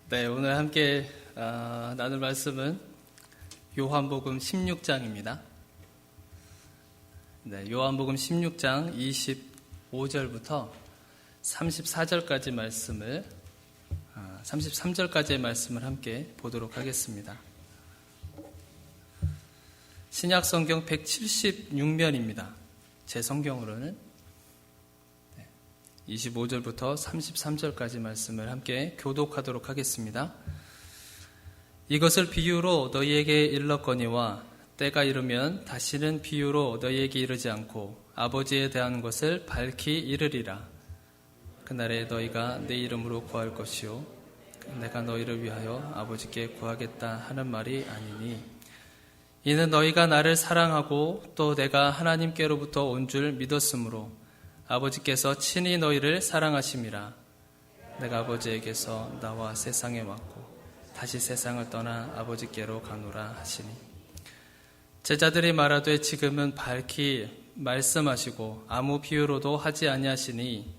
네, 오늘 함께 나눌 말씀은 요한복음 16장입니다. 네, 요한복음 16장 25절부터 34절까지 말씀을 33절까지의 말씀을 함께 보도록 하겠습니다. 신약 성경 176면입니다. 제 성경으로는 25절부터 33절까지 말씀을 함께 교독하도록 하겠습니다. 이것을 비유로 너희에게 일렀거니와 때가 이르면 다시는 비유로 너희에게 이르지 않고 아버지에 대한 것을 밝히 이르리라. 그날에 너희가 내 이름으로 구할 것이요 내가 너희를 위하여 아버지께 구하겠다 하는 말이 아니니 이는 너희가 나를 사랑하고 또 내가 하나님께로부터 온 줄 믿었으므로 아버지께서 친히 너희를 사랑하심이라. 내가 아버지에게서 나와 세상에 왔고 다시 세상을 떠나 아버지께로 가노라 하시니 제자들이 말하되 지금은 밝히 말씀하시고 아무 비유로도 하지 아니하시니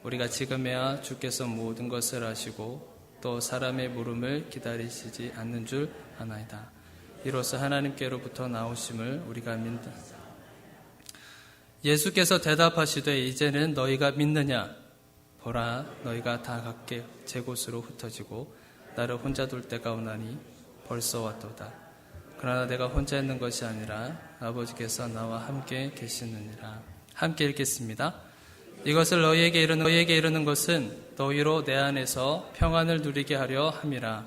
우리가 지금에야 주께서 모든 것을 아시고 또 사람의 물음을 기다리시지 않는 줄 아나이다. 이로써 하나님께로부터 나오심을 우리가 믿는다. 예수께서 대답하시되 이제는 너희가 믿느냐? 보라, 너희가 다 각각 제 곳으로 흩어지고 나를 혼자 둘 때가 오나니 벌써 왔도다. 그러나 내가 혼자 있는 것이 아니라 아버지께서 나와 함께 계시느니라. 함께 읽겠습니다. 이것을 너희에게 이르는 것은 너희로 내 안에서 평안을 누리게 하려 함이라.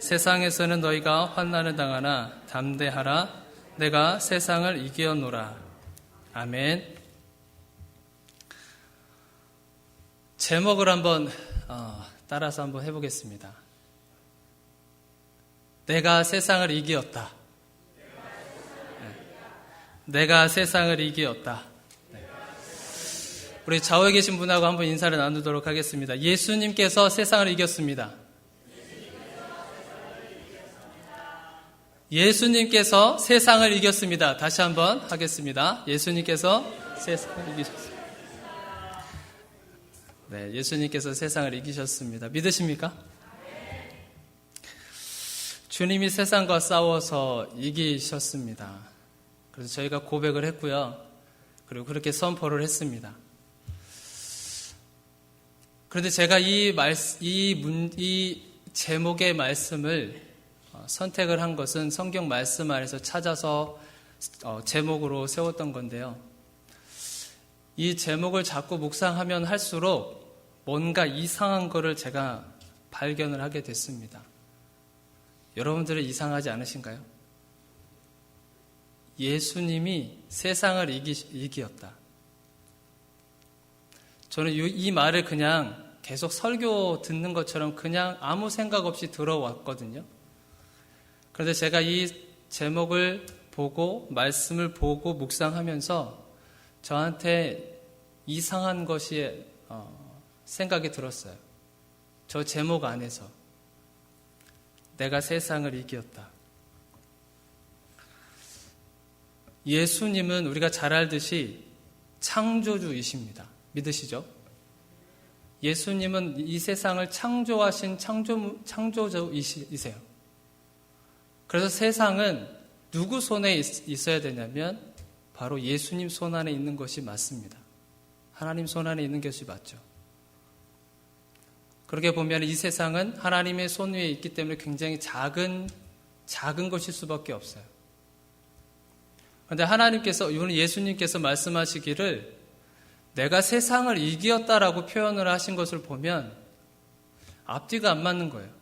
세상에서는 너희가 환난을 당하나 담대하라. 내가 세상을 이기었노라. 아멘. 제목을 한번 따라서 한번 해보겠습니다. 내가 세상을 이기었다. 내가 세상을 이기었다. 우리 좌우에 계신 분하고 한번 인사를 나누도록 하겠습니다. 예수님께서 세상을 이겼습니다. 예수님께서 세상을 이겼습니다. 다시 한번 하겠습니다. 예수님께서 세상을 이기셨습니다. 네, 예수님께서 세상을 이기셨습니다. 믿으십니까? 주님이 세상과 싸워서 이기셨습니다. 그래서 저희가 고백을 했고요. 그리고 그렇게 선포를 했습니다. 그런데 제가 이 제목의 말씀을 선택을 한 것은 성경 말씀 안에서 찾아서 제목으로 세웠던 건데요. 이 제목을 자꾸 묵상하면 할수록 뭔가 이상한 거를 제가 발견을 하게 됐습니다. 여러분들은 이상하지 않으신가요? 예수님이 세상을 이기었다. 저는 이 말을 그냥 계속 설교 듣는 것처럼 그냥 아무 생각 없이 들어왔거든요. 그런데 제가 이 제목을 보고 말씀을 보고 묵상하면서 저한테 이상한 것이 생각이 들었어요. 저 제목 안에서 내가 세상을 이기었다. 예수님은 우리가 잘 알듯이 창조주이십니다. 믿으시죠? 예수님은 이 세상을 창조하신 창조주이세요. 그래서 세상은 누구 손에 있어야 되냐면 바로 예수님 손 안에 있는 것이 맞습니다. 하나님 손 안에 있는 것이 맞죠. 그렇게 보면 이 세상은 하나님의 손 위에 있기 때문에 굉장히 작은 것일 수밖에 없어요. 그런데 하나님께서, 예수님께서 말씀하시기를 내가 세상을 이기었다라고 표현을 하신 것을 보면 앞뒤가 안 맞는 거예요.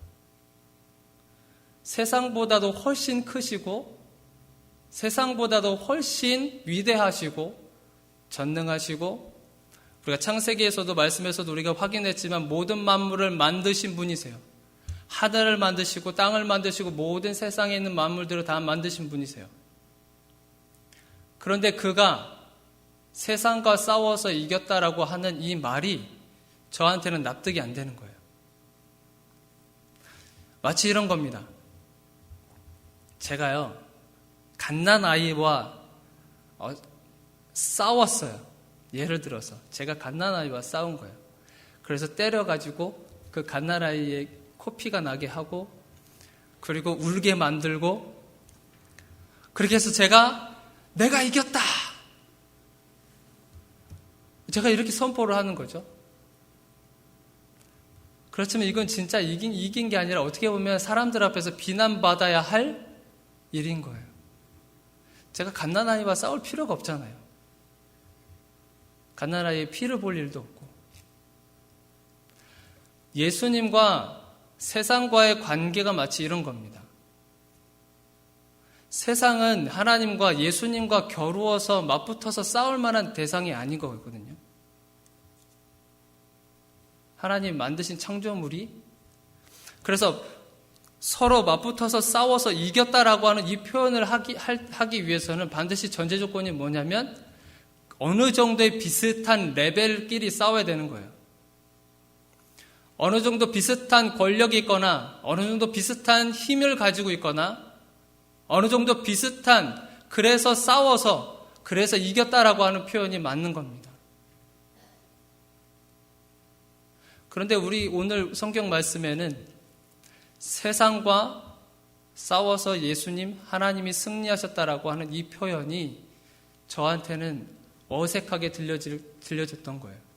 세상보다도 훨씬 크시고 세상보다도 훨씬 위대하시고 전능하시고 우리가 창세기에서도 말씀에서도 우리가 확인했지만 모든 만물을 만드신 분이세요. 하늘을 만드시고 땅을 만드시고 모든 세상에 있는 만물들을 다 만드신 분이세요. 그런데 그가 세상과 싸워서 이겼다라고 하는 이 말이 저한테는 납득이 안 되는 거예요. 마치 이런 겁니다. 제가요, 갓난아이와 싸웠어요. 예를 들어서 제가 갓난아이와 싸운 거예요. 그래서 때려가지고 그 갓난아이의 코피가 나게 하고 그리고 울게 만들고 그렇게 해서 내가 이겼다. 제가 이렇게 선포를 하는 거죠. 그렇지만 이건 진짜 이긴 게 아니라 어떻게 보면 사람들 앞에서 비난받아야 할 일인 거예요. 제가 갓난아이와 싸울 필요가 없잖아요. 갓난아이의 피를 볼 일도 없고. 예수님과 세상과의 관계가 마치 이런 겁니다. 세상은 하나님과 예수님과 겨루어서 맞붙어서 싸울 만한 대상이 아닌 거거든요. 하나님 만드신 창조물이 그래서 서로 맞붙어서 싸워서 이겼다라고 하는 이 표현을 하기 위해서는 반드시 전제 조건이 뭐냐면 어느 정도의 비슷한 레벨끼리 싸워야 되는 거예요. 어느 정도 비슷한 권력이 있거나 어느 정도 비슷한 힘을 가지고 있거나 어느 정도 비슷한 그래서 싸워서 그래서 이겼다라고 하는 표현이 맞는 겁니다. 그런데 우리 오늘 성경 말씀에는 세상과 싸워서 예수님, 하나님이 승리하셨다라고 하는 이 표현이 저한테는 어색하게 들려졌던 거예요.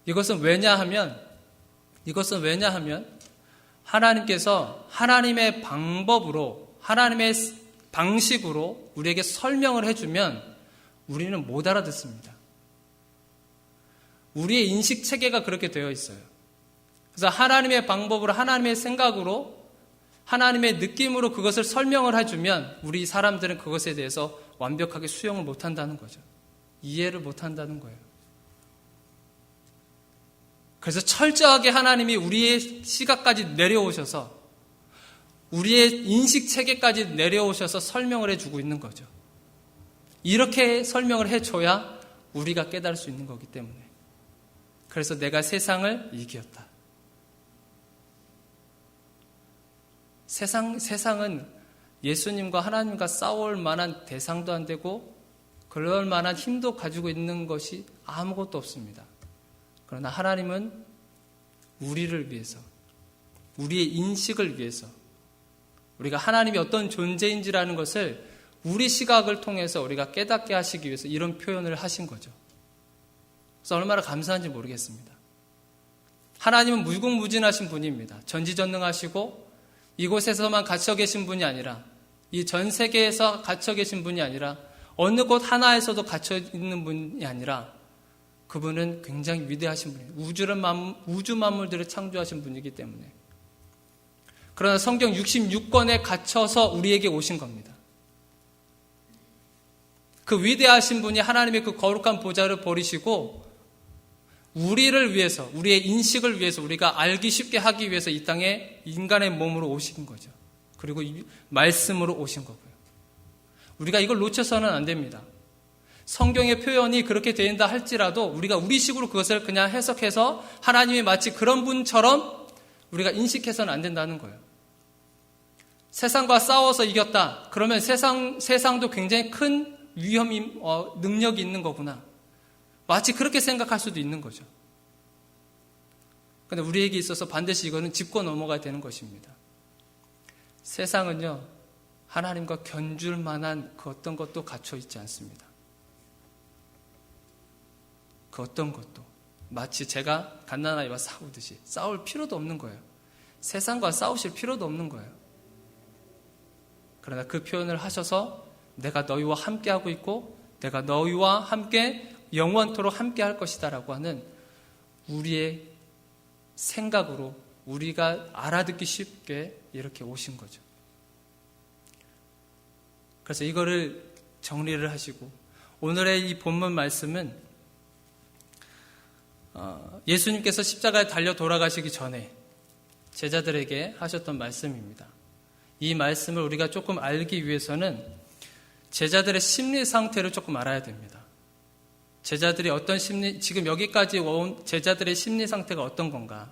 이것은 왜냐하면 하나님께서 하나님의 방법으로, 하나님의 방식으로 우리에게 설명을 해주면 우리는 못 알아듣습니다. 우리의 인식 체계가 그렇게 되어 있어요. 그래서 하나님의 방법으로, 하나님의 생각으로, 하나님의 느낌으로 그것을 설명을 해주면 우리 사람들은 그것에 대해서 완벽하게 수용을 못한다는 거죠. 이해를 못한다는 거예요. 그래서 철저하게 하나님이 우리의 시각까지 내려오셔서 우리의 인식 체계까지 내려오셔서 설명을 해주고 있는 거죠. 이렇게 설명을 해줘야 우리가 깨달을 수 있는 거기 때문에. 그래서 내가 세상을 이겼다. 세상은 예수님과 하나님과 싸울 만한 대상도 안 되고 그럴 만한 힘도 가지고 있는 것이 아무것도 없습니다. 그러나 하나님은 우리를 위해서, 우리의 인식을 위해서, 우리가 하나님이 어떤 존재인지라는 것을 우리 시각을 통해서 우리가 깨닫게 하시기 위해서 이런 표현을 하신 거죠. 그래서 얼마나 감사한지 모르겠습니다. 하나님은 무궁무진하신 분입니다. 전지전능하시고 이곳에서만 갇혀 계신 분이 아니라 이 전 세계에서 갇혀 계신 분이 아니라 어느 곳 하나에서도 갇혀 있는 분이 아니라 그분은 굉장히 위대하신 분이에요. 우주 만물들을 창조하신 분이기 때문에. 그러나 성경 66권에 갇혀서 우리에게 오신 겁니다. 그 위대하신 분이 하나님의 그 거룩한 보좌를 버리시고 우리를 위해서, 우리의 인식을 위해서, 우리가 알기 쉽게 하기 위해서 이 땅에 인간의 몸으로 오신 거죠. 그리고 이 말씀으로 오신 거고요. 우리가 이걸 놓쳐서는 안 됩니다. 성경의 표현이 그렇게 된다 할지라도 우리가 우리식으로 그것을 그냥 해석해서 하나님이 마치 그런 분처럼 우리가 인식해서는 안 된다는 거예요. 세상과 싸워서 이겼다. 그러면 세상도 굉장히 큰 능력이 있는 거구나. 마치 그렇게 생각할 수도 있는 거죠. 그런데 우리에게 있어서 반드시 이거는 짚고 넘어가야 되는 것입니다. 세상은요, 하나님과 견줄 만한 그 어떤 것도 갖춰 있지 않습니다. 그 어떤 것도 마치 제가 갓난아이와 싸우듯이 싸울 필요도 없는 거예요. 세상과 싸우실 필요도 없는 거예요. 그러나 그 표현을 하셔서 내가 너희와 함께하고 있고 내가 너희와 함께 영원토록 함께할 것이다 라고 하는 우리의 생각으로 우리가 알아듣기 쉽게 이렇게 오신 거죠. 그래서 이거를 정리를 하시고 오늘의 이 본문 말씀은 예수님께서 십자가에 달려 돌아가시기 전에 제자들에게 하셨던 말씀입니다. 이 말씀을 우리가 조금 알기 위해서는 제자들의 심리 상태를 조금 알아야 됩니다. 제자들이 지금 여기까지 온 제자들의 심리 상태가 어떤 건가?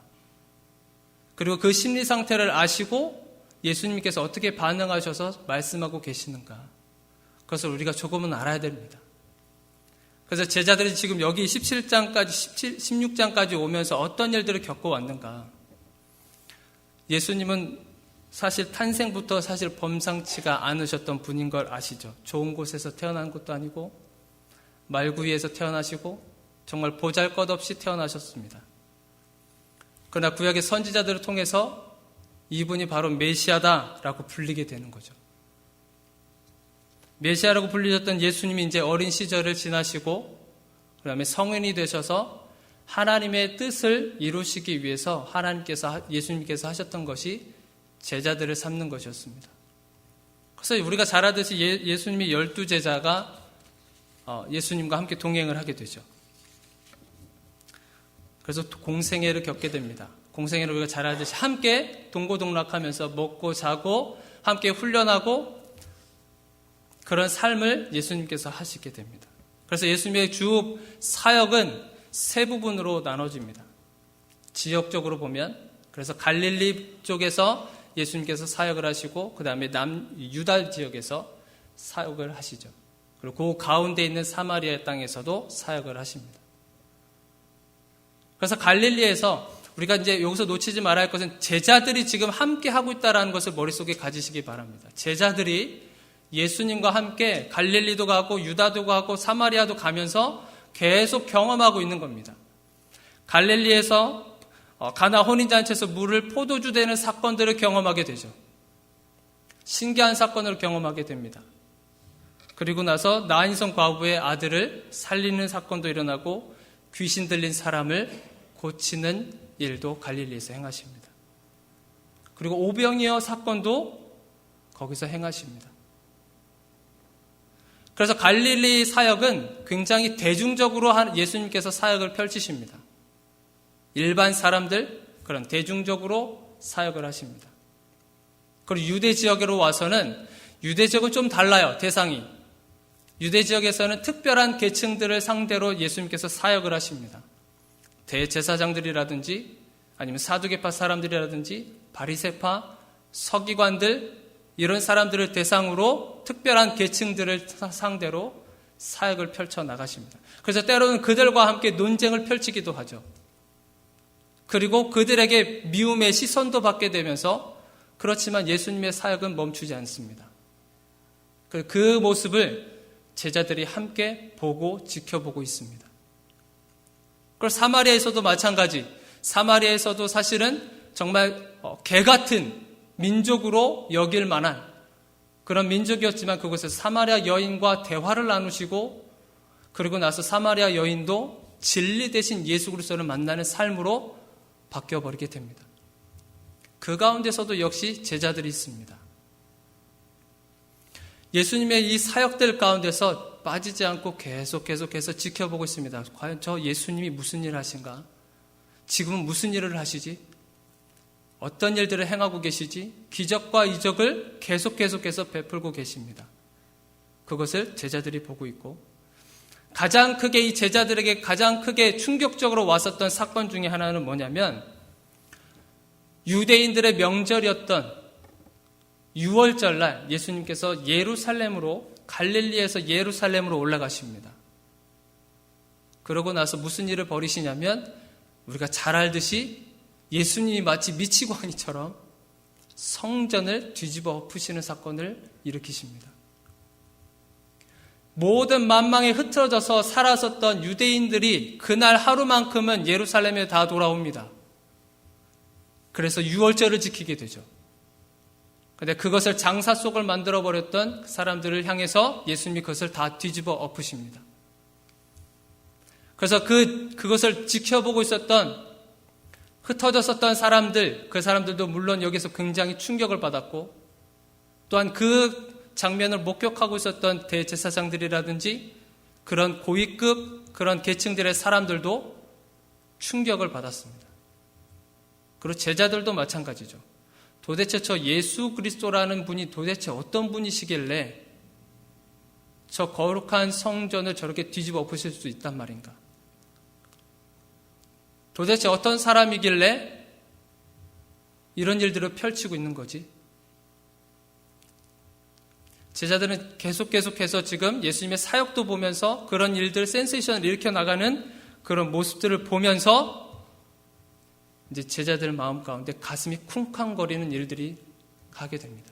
그리고 그 심리 상태를 아시고 예수님께서 어떻게 반응하셔서 말씀하고 계시는가? 그것을 우리가 조금은 알아야 됩니다. 그래서 제자들이 지금 여기 17장까지, 16장까지 오면서 어떤 일들을 겪어왔는가. 예수님은 사실 탄생부터 사실 범상치가 않으셨던 분인 걸 아시죠? 좋은 곳에서 태어난 것도 아니고 말구이에서 태어나시고 정말 보잘것없이 태어나셨습니다. 그러나 구약의 선지자들을 통해서 이분이 바로 메시아다라고 불리게 되는 거죠. 메시아라고 불리셨던 예수님이 이제 어린 시절을 지나시고 그다음에 성인이 되셔서 하나님의 뜻을 이루시기 위해서 예수님께서 하셨던 것이 제자들을 삼는 것이었습니다. 그래서 우리가 잘 알듯이 예수님이 12제자가 예수님과 함께 동행을 하게 되죠. 그래서 공생애를 겪게 됩니다. 공생애를 우리가 잘 알듯이 함께 동고동락하면서 먹고 자고 함께 훈련하고 그런 삶을 예수님께서 하시게 됩니다. 그래서 예수님의 주 사역은 세 부분으로 나눠집니다. 지역적으로 보면 그래서 갈릴리 쪽에서 예수님께서 사역을 하시고 그 다음에 유다 지역에서 사역을 하시죠. 그리고 그 가운데 있는 사마리아 땅에서도 사역을 하십니다. 그래서 갈릴리에서 우리가 이제 여기서 놓치지 말아야 할 것은 제자들이 지금 함께 하고 있다는 것을 머릿속에 가지시기 바랍니다. 제자들이 예수님과 함께 갈릴리도 가고 유다도 가고 사마리아도 가면서 계속 경험하고 있는 겁니다. 갈릴리에서 가나 혼인잔치에서 물을 포도주 되는 사건들을 경험하게 되죠. 신기한 사건을 경험하게 됩니다. 그리고 나서 나인성 과부의 아들을 살리는 사건도 일어나고 귀신 들린 사람을 고치는 일도 갈릴리에서 행하십니다. 그리고 오병이어 사건도 거기서 행하십니다. 그래서 갈릴리 사역은 굉장히 대중적으로 예수님께서 사역을 펼치십니다. 일반 사람들, 그런 대중적으로 사역을 하십니다. 그리고 유대 지역으로 와서는 유대 지역은 좀 달라요, 대상이. 유대 지역에서는 특별한 계층들을 상대로 예수님께서 사역을 하십니다. 대제사장들이라든지 아니면 사두개파 사람들이라든지 바리새파, 서기관들 이런 사람들을 대상으로 특별한 계층들을 상대로 사역을 펼쳐 나가십니다. 그래서 때로는 그들과 함께 논쟁을 펼치기도 하죠. 그리고 그들에게 미움의 시선도 받게 되면서 그렇지만 예수님의 사역은 멈추지 않습니다. 그 모습을 제자들이 함께 보고 지켜보고 있습니다. 그리고 사마리아에서도 마찬가지. 사마리아에서도 사실은 정말 개 같은 민족으로 여길 만한 그런 민족이었지만 그곳에서 사마리아 여인과 대화를 나누시고 그리고 나서 사마리아 여인도 진리 대신 예수 그리스도를 만나는 삶으로 바뀌어버리게 됩니다. 그 가운데서도 역시 제자들이 있습니다. 예수님의 이 사역들 가운데서 빠지지 않고 계속해서 지켜보고 있습니다. 과연 저 예수님이 무슨 일을 하신가? 지금은 무슨 일을 하시지? 어떤 일들을 행하고 계시지? 기적과 이적을 계속해서 베풀고 계십니다. 그것을 제자들이 보고 있고 가장 크게 이 제자들에게 가장 크게 충격적으로 왔었던 사건 중에 하나는 뭐냐면 유대인들의 명절이었던 6월절 날 예수님께서 갈릴리에서 예루살렘으로 올라가십니다. 그러고 나서 무슨 일을 벌이시냐면 우리가 잘 알듯이 예수님이 마치 미치광이처럼 성전을 뒤집어 엎으시는 사건을 일으키십니다. 모든 만망에 흐트러져서 살았었던 유대인들이 그날 하루만큼은 예루살렘에 다 돌아옵니다. 그래서 6월절을 지키게 되죠. 그런데 그것을 장사 속을 만들어버렸던 사람들을 향해서 예수님이 그것을 다 뒤집어 엎으십니다. 그래서 그것을 지켜보고 있었던 흩어졌었던 사람들, 그 사람들도 물론 여기서 굉장히 충격을 받았고 또한 그 장면을 목격하고 있었던 대제사장들이라든지 그런 고위급 그런 계층들의 사람들도 충격을 받았습니다. 그리고 제자들도 마찬가지죠. 도대체 저 예수 그리스도라는 분이 도대체 어떤 분이시길래 저 거룩한 성전을 저렇게 뒤집어 엎으실 수 있단 말인가? 도대체 어떤 사람이길래 이런 일들을 펼치고 있는 거지? 제자들은 계속해서 지금 예수님의 사역도 보면서 그런 일들, 센세이션을 일으켜 나가는 그런 모습들을 보면서 이제 제자들 마음 가운데 가슴이 쿵쾅거리는 일들이 가게 됩니다.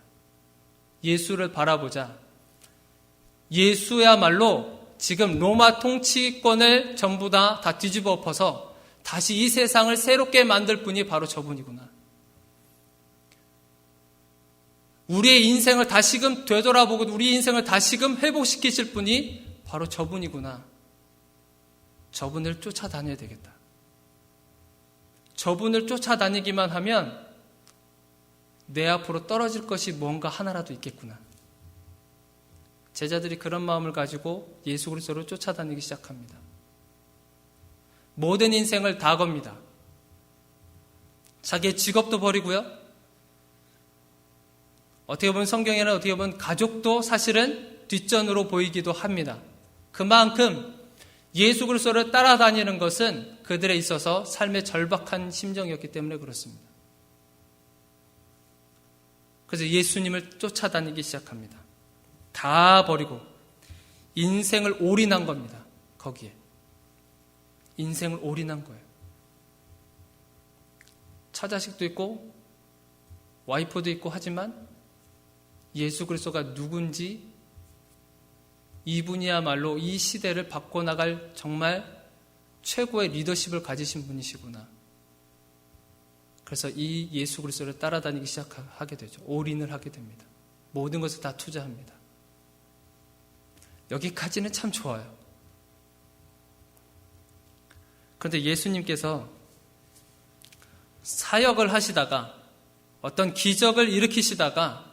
예수를 바라보자. 예수야말로 지금 로마 통치권을 전부 다 뒤집어 엎어서 다시 이 세상을 새롭게 만들 분이 바로 저분이구나. 우리의 인생을 다시금 되돌아보고 우리 인생을 다시금 회복시키실 분이 바로 저분이구나. 저분을 쫓아다녀야 되겠다. 저분을 쫓아다니기만 하면 내 앞으로 떨어질 것이 뭔가 하나라도 있겠구나. 제자들이 그런 마음을 가지고 예수 그리스도를 쫓아다니기 시작합니다. 모든 인생을 다 겁니다. 자기의 직업도 버리고요. 어떻게 보면 성경에는 어떻게 보면 가족도 사실은 뒷전으로 보이기도 합니다. 그만큼 예수 그리스도를 따라다니는 것은 그들에 있어서 삶의 절박한 심정이었기 때문에 그렇습니다. 그래서 예수님을 쫓아다니기 시작합니다. 다 버리고 인생을 올인한 겁니다. 거기에 인생을 올인한 거예요. 처자식도 있고 와이프도 있고 하지만 예수 그리스도가 누군지 이분이야말로 이 시대를 바꿔나갈 정말 최고의 리더십을 가지신 분이시구나. 그래서 이 예수 그리스도를 따라다니기 시작하게 되죠. 올인을 하게 됩니다. 모든 것을 다 투자합니다. 여기까지는 참 좋아요. 그런데 예수님께서 사역을 하시다가 어떤 기적을 일으키시다가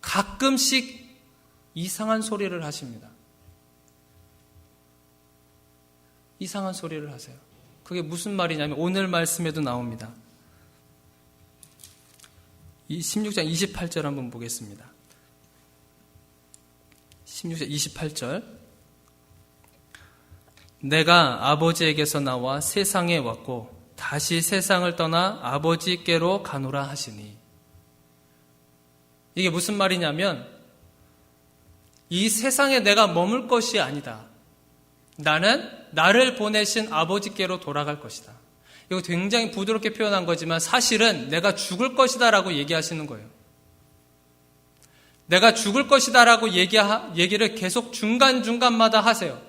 가끔씩 이상한 소리를 하십니다. 이상한 소리를 하세요. 그게 무슨 말이냐면 오늘 말씀에도 나옵니다. 이 16장 28절 한번 보겠습니다. 16장 28절. 내가 아버지에게서 나와 세상에 왔고 다시 세상을 떠나 아버지께로 가노라 하시니. 이게 무슨 말이냐면 이 세상에 내가 머물 것이 아니다. 나는 나를 보내신 아버지께로 돌아갈 것이다. 이거 굉장히 부드럽게 표현한 거지만 사실은 내가 죽을 것이다 라고 얘기하시는 거예요. 내가 죽을 것이다 라고 얘기를 계속 중간중간마다 하세요.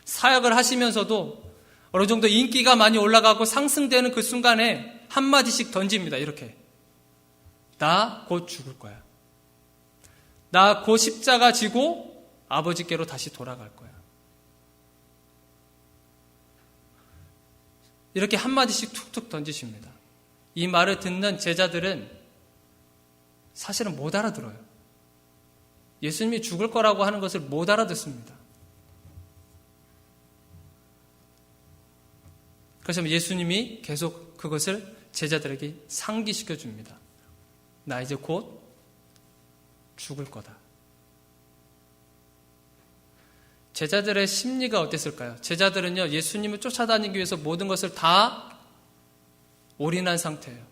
사역을 하시면서도 어느 정도 인기가 많이 올라가고 상승되는 그 순간에 한마디씩 던집니다. 이렇게. 나 곧 죽을 거야. 나 곧 십자가 지고 아버지께로 다시 돌아갈 거야. 이렇게 한마디씩 툭툭 던지십니다. 이 말을 듣는 제자들은 사실은 못 알아들어요. 예수님이 죽을 거라고 하는 것을 못 알아듣습니다. 그래서 예수님이 계속 그것을 제자들에게 상기시켜 줍니다. 나 이제 곧 죽을 거다. 제자들의 심리가 어땠을까요? 제자들은요, 예수님을 쫓아다니기 위해서 모든 것을 다 올인한 상태예요.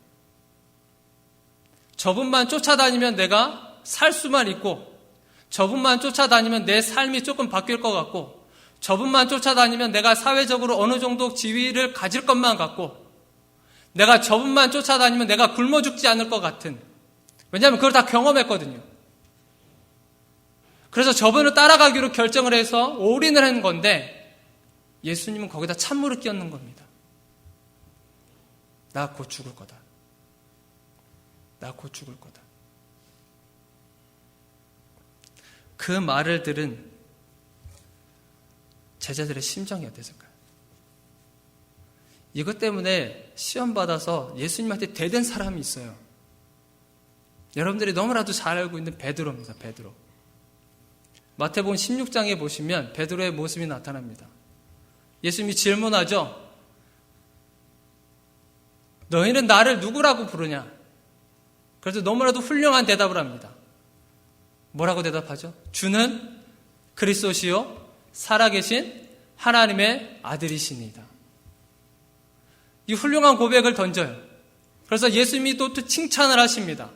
저분만 쫓아다니면 내가 살 수만 있고, 저분만 쫓아다니면 내 삶이 조금 바뀔 것 같고, 저분만 쫓아다니면 내가 사회적으로 어느 정도 지위를 가질 것만 같고, 내가 저분만 쫓아다니면 내가 굶어 죽지 않을 것 같은, 왜냐하면 그걸 다 경험했거든요. 그래서 저분을 따라가기로 결정을 해서 올인을 한 건데 예수님은 거기다 찬물을 끼얹는 겁니다. 나 곧 죽을 거다. 나 곧 죽을 거다. 그 말을 들은 제자들의 심정이 어땠을까요? 이것 때문에 시험 받아서 예수님한테 대된 사람이 있어요. 여러분들이 너무나도 잘 알고 있는 베드로입니다. 베드로. 마태복음 16장에 보시면 베드로의 모습이 나타납니다. 예수님이 질문하죠. 너희는 나를 누구라고 부르냐? 그래서 너무나도 훌륭한 대답을 합니다. 뭐라고 대답하죠? 주는 그리스도시요 살아계신 하나님의 아들이시니다. 이 훌륭한 고백을 던져요. 그래서 예수님이 또 칭찬을 하십니다.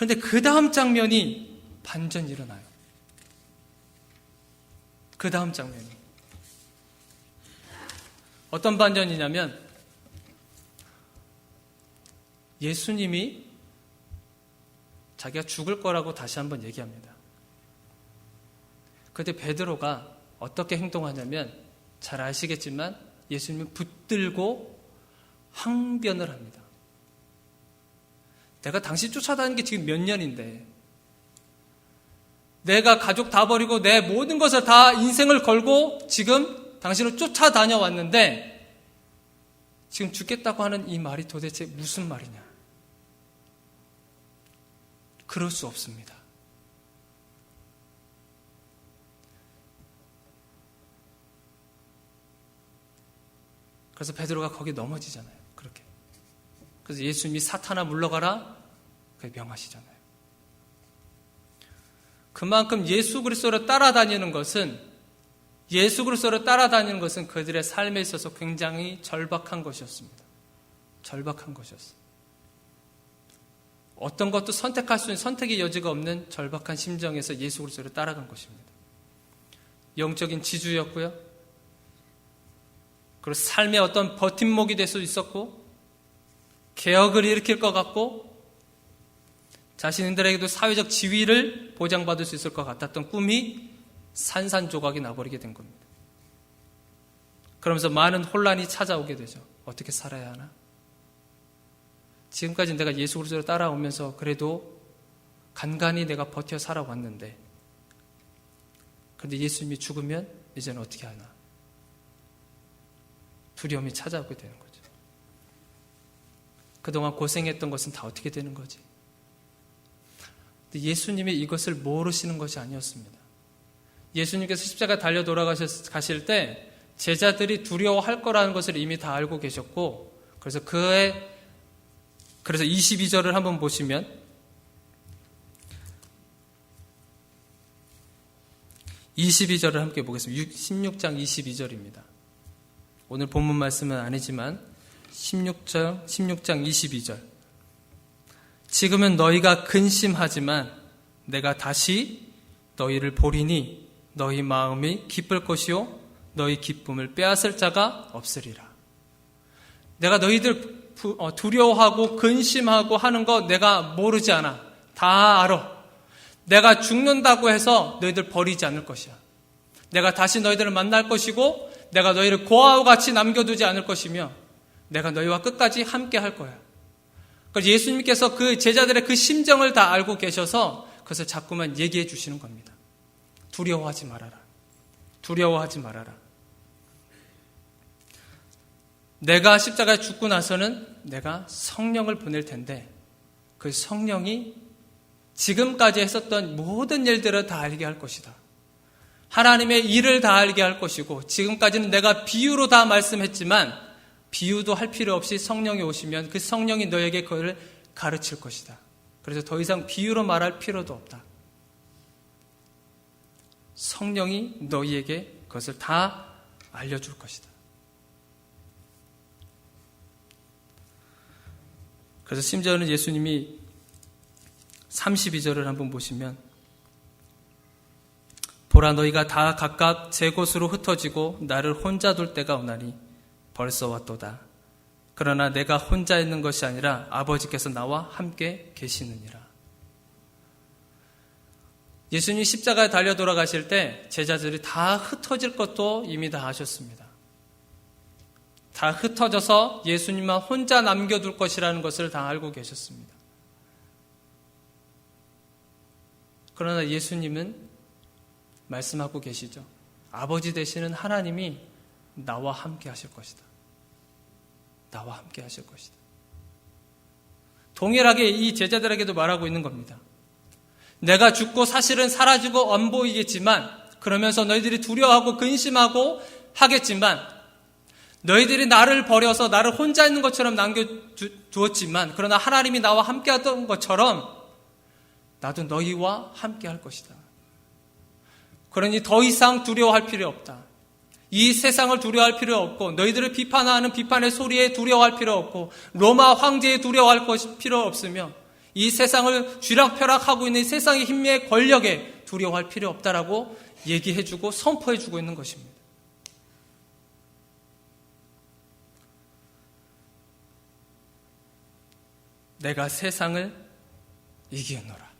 그런데 그 다음 장면이 반전이 일어나요. 그 다음 장면이. 어떤 반전이냐면 예수님이 자기가 죽을 거라고 다시 한번 얘기합니다. 그때 베드로가 어떻게 행동하냐면 잘 아시겠지만 예수님은 붙들고 항변을 합니다. 내가 당신 쫓아다니는 게 지금 몇 년인데, 내가 가족 다 버리고 내 모든 것을 다 인생을 걸고 지금 당신을 쫓아다녀 왔는데 지금 죽겠다고 하는 이 말이 도대체 무슨 말이냐? 그럴 수 없습니다. 그래서 베드로가 거기 넘어지잖아요. 그렇게. 그래서 예수님이 사탄아 물러가라 그렇게 명하시잖아요. 그만큼 예수 그리스도를 따라다니는 것은 그들의 삶에 있어서 굉장히 절박한 것이었습니다. 절박한 것이었어요. 어떤 것도 선택할 수 있는 선택의 여지가 없는 절박한 심정에서 예수 그리스도를 따라간 것입니다. 영적인 지주였고요. 그리고 삶의 어떤 버팀목이 될 수 있었고, 개혁을 일으킬 것 같고, 자신들에게도 사회적 지위를 보장받을 수 있을 것 같았던 꿈이 산산조각이 나버리게 된 겁니다. 그러면서 많은 혼란이 찾아오게 되죠. 어떻게 살아야 하나? 지금까지 내가 예수 그리스도를 따라오면서 그래도 간간히 내가 버텨 살아왔는데, 그런데 예수님이 죽으면 이제는 어떻게 하나? 두려움이 찾아오게 되는 거죠. 그동안 고생했던 것은 다 어떻게 되는 거지? 근데 예수님이 이것을 모르시는 것이 아니었습니다. 예수님께서 십자가 달려 돌아가실 때 제자들이 두려워할 거라는 것을 이미 다 알고 계셨고, 그래서 22절을 한번 보시면, 22절을 함께 보겠습니다. 16장 22절입니다. 오늘 본문 말씀은 아니지만 16장 22절. 지금은 너희가 근심하지만 내가 다시 너희를 보리니 너희 마음이 기쁠 것이요 너희 기쁨을 빼앗을 자가 없으리라. 내가 너희들 두려워하고 근심하고 하는 거 내가 모르지 않아. 다 알아. 내가 죽는다고 해서 너희들 버리지 않을 것이야. 내가 다시 너희들을 만날 것이고 내가 너희를 고아와 같이 남겨두지 않을 것이며 내가 너희와 끝까지 함께 할 거야. 그래서 예수님께서 그 제자들의 그 심정을 다 알고 계셔서 그것을 자꾸만 얘기해 주시는 겁니다. 두려워하지 말아라. 두려워하지 말아라. 내가 십자가에 죽고 나서는 내가 성령을 보낼 텐데 그 성령이 지금까지 했었던 모든 일들을 다 알게 할 것이다. 하나님의 일을 다 알게 할 것이고, 지금까지는 내가 비유로 다 말씀했지만 비유도 할 필요 없이 성령이 오시면 그 성령이 너에게 그걸 가르칠 것이다. 그래서 더 이상 비유로 말할 필요도 없다. 성령이 너희에게 그것을 다 알려줄 것이다. 그래서 심지어는 예수님이 32절을 한번 보시면, 보라 너희가 다 각각 제 곳으로 흩어지고 나를 혼자 둘 때가 오나니 벌써 왔도다. 그러나 내가 혼자 있는 것이 아니라 아버지께서 나와 함께 계시느니라. 예수님이 십자가에 달려 돌아가실 때 제자들이 다 흩어질 것도 이미 다 아셨습니다. 다 흩어져서 예수님만 혼자 남겨둘 것이라는 것을 다 알고 계셨습니다. 그러나 예수님은 말씀하고 계시죠. 아버지 되시는 하나님이 나와 함께 하실 것이다. 나와 함께 하실 것이다. 동일하게 이 제자들에게도 말하고 있는 겁니다. 내가 죽고 사실은 사라지고 안 보이겠지만, 그러면서 너희들이 두려워하고 근심하고 하겠지만, 너희들이 나를 버려서 나를 혼자 있는 것처럼 남겨두었지만, 그러나 하나님이 나와 함께 하던 것처럼 나도 너희와 함께 할 것이다. 그러니 더 이상 두려워할 필요 없다. 이 세상을 두려워할 필요 없고, 너희들을 비판하는 비판의 소리에 두려워할 필요 없고, 로마 황제에 두려워할 필요 없으며, 이 세상을 쥐락펴락하고 있는 이 세상의 힘의 권력에 두려워할 필요 없다라고 얘기해주고 선포해주고 있는 것입니다. 내가 세상을 이기노라.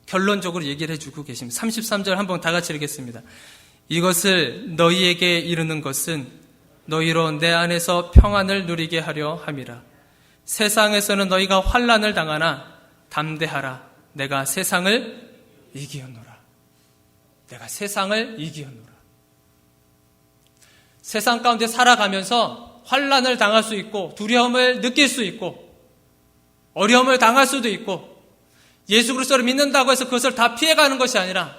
결론적으로 얘기를 해주고 계십니다. 33절 한번 다 같이 읽겠습니다. 이것을 너희에게 이르는 것은 너희로 내 안에서 평안을 누리게 하려 함이라. 세상에서는 너희가 환난을 당하나 담대하라. 내가 세상을 이기었노라. 내가 세상을 이기었노라. 세상 가운데 살아가면서 환난을 당할 수 있고 두려움을 느낄 수 있고 어려움을 당할 수도 있고 예수 그리스도를 믿는다고 해서 그것을 다 피해가는 것이 아니라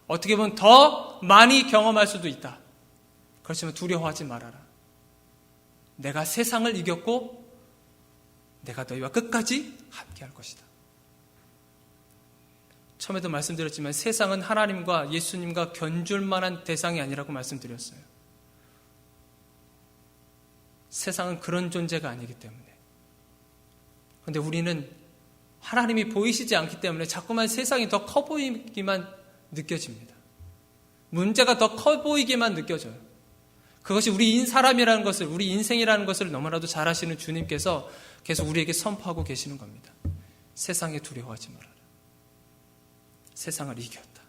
어떻게 보면 더 많이 경험할 수도 있다. 그렇지만 두려워하지 말아라. 내가 세상을 이겼고 내가 너희와 끝까지 함께할 것이다. 처음에도 말씀드렸지만 세상은 하나님과 예수님과 견줄 만한 대상이 아니라고 말씀드렸어요. 세상은 그런 존재가 아니기 때문에. 그런데 우리는 하나님이 보이시지 않기 때문에 자꾸만 세상이 더 커 보이기만 느껴집니다. 문제가 더 커 보이기만 느껴져요. 그것이 우리 사람이라는 것을, 우리 인생이라는 것을 너무나도 잘 아시는 주님께서 계속 우리에게 선포하고 계시는 겁니다. 세상에 두려워하지 말아라. 세상을 이겼다.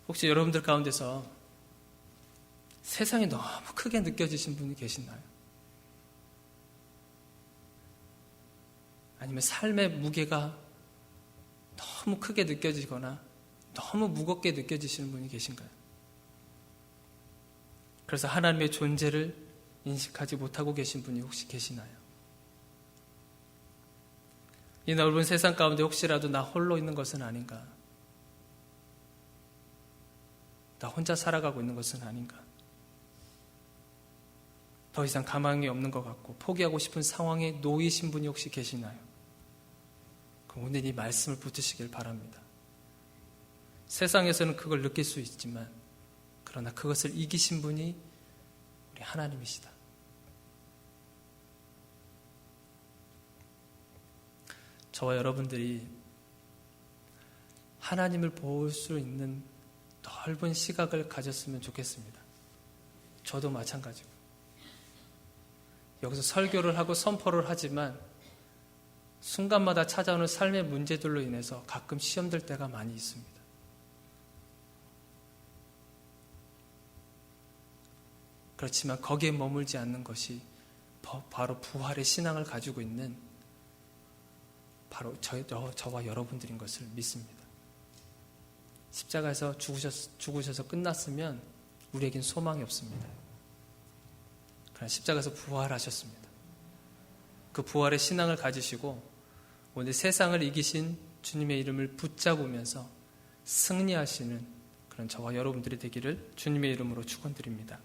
혹시 여러분들 가운데서 세상이 너무 크게 느껴지신 분이 계시나요? 아니면 삶의 무게가 너무 크게 느껴지거나 너무 무겁게 느껴지시는 분이 계신가요? 그래서 하나님의 존재를 인식하지 못하고 계신 분이 혹시 계시나요? 이 넓은 세상 가운데 혹시라도 나 홀로 있는 것은 아닌가? 나 혼자 살아가고 있는 것은 아닌가? 더 이상 가망이 없는 것 같고 포기하고 싶은 상황에 놓이신 분이 혹시 계시나요? 그럼 오늘 이 말씀을 붙드시길 바랍니다. 세상에서는 그걸 느낄 수 있지만 그러나 그것을 이기신 분이 우리 하나님이시다. 저와 여러분들이 하나님을 볼 수 있는 넓은 시각을 가졌으면 좋겠습니다. 저도 마찬가지고. 여기서 설교를 하고 선포를 하지만 순간마다 찾아오는 삶의 문제들로 인해서 가끔 시험될 때가 많이 있습니다. 그렇지만 거기에 머물지 않는 것이 바로 부활의 신앙을 가지고 있는 바로 저와 여러분들인 것을 믿습니다. 십자가에서 죽으셔서 끝났으면 우리에겐 소망이 없습니다. 그러나 십자가에서 부활하셨습니다. 그 부활의 신앙을 가지시고 오늘 세상을 이기신 주님의 이름을 붙잡으면서 승리하시는 그런 저와 여러분들이 되기를 주님의 이름으로 축원드립니다.